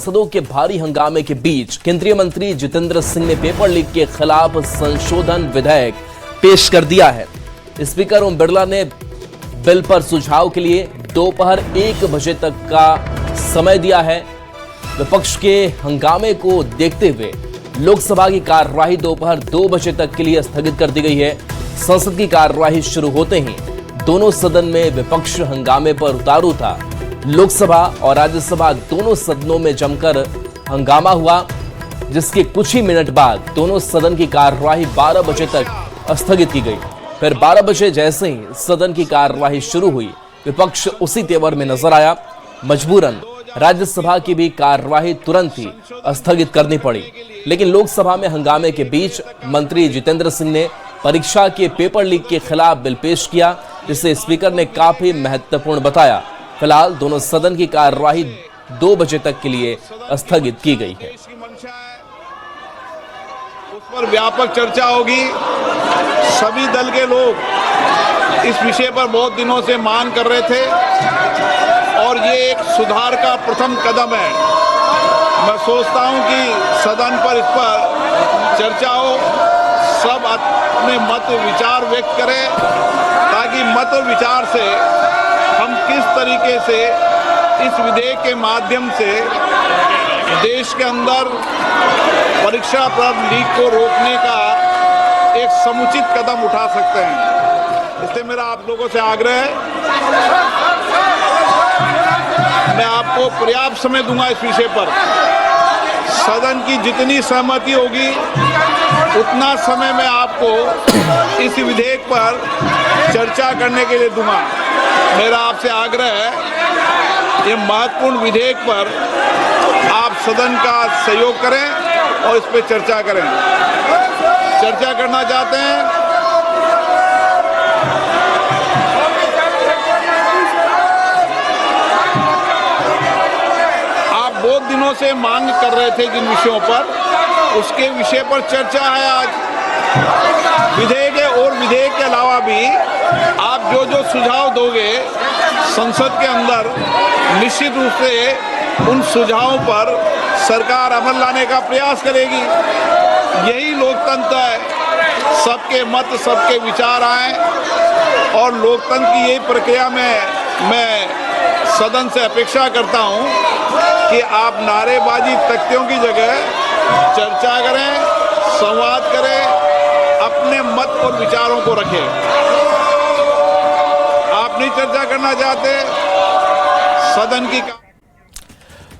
सांसदों के भारी हंगामे के बीच केंद्रीय मंत्री जितेंद्र सिंह ने पेपर लीक के खिलाफ संशोधन विधेयक पेश कर दिया है। स्पीकर ओम बिरला ने बिल पर सुझाव के लिए दोपहर 1 बजे तक का समय दिया है। विपक्ष के हंगामे को देखते हुए लोकसभा की कार्यवाही दोपहर 2 बजे तक के लिए स्थगित कर दी गई है। संसद की कार्यवाही शुरू होते ही दोनों सदन में विपक्ष हंगामे पर उतारू था। लोकसभा और राज्यसभा दोनों सदनों में जमकर हंगामा हुआ, जिसके कुछ ही मिनट बाद दोनों सदन की कार्यवाही 12 बजे तक स्थगित की गई। फिर 12 बजे जैसे ही सदन की कार्यवाही शुरू हुई, विपक्ष उसी तेवर में नजर आया। मजबूरन राज्यसभा की भी कार्यवाही तुरंत ही स्थगित करनी पड़ी। लेकिन लोकसभा में हंगामे के बीच मंत्री जितेंद्र सिंह ने परीक्षा के पेपर लीक के खिलाफ बिल पेश किया, जिसे स्पीकर ने काफी महत्वपूर्ण बताया। फिलहाल दोनों सदन की कार्यवाही 2 बजे तक के लिए स्थगित की गई है। उस पर व्यापक चर्चा होगी। सभी दल के लोग इस विषय पर बहुत दिनों से मांग कर रहे थे और ये एक सुधार का प्रथम कदम है। मैं सोचता हूं कि सदन पर इस पर चर्चा हो, सब अपने मत विचार व्यक्त करें, ताकि मत और विचार से हम किस तरीके से इस विधेयक के माध्यम से देश के अंदर परीक्षा प्रश्न लीक को रोकने का एक समुचित कदम उठा सकते हैं। इसलिए मेरा आप लोगों से आग्रह है, मैं आपको पर्याप्त समय दूंगा इस विषय पर। सदन की जितनी सहमति होगी उतना समय मैं आपको इस विधेयक पर चर्चा करने के लिए दूंगा। मेरा आपसे आग्रह है, ये महत्वपूर्ण विधेयक पर आप सदन का सहयोग करें और इस पर चर्चा करें। चर्चा करना चाहते हैं? आप बहुत दिनों से मांग कर रहे थे जिन विषयों पर, उसके विषय पर चर्चा है आज। विधेयक है और विधेयक के अलावा भी आप जो जो सुझाव दोगे संसद के अंदर, निश्चित रूप से उन सुझावों पर सरकार अमल लाने का प्रयास करेगी। यही लोकतंत्र है, सबके मत सबके विचार आए। और लोकतंत्र की यही प्रक्रिया में मैं सदन से अपेक्षा करता हूं कि आप नारेबाजी तख्तियों की जगह चर्चा करें, संवाद करें, अपने मत और विचारों को रखें। आप नहीं चर्चा करना चाहते, सदन की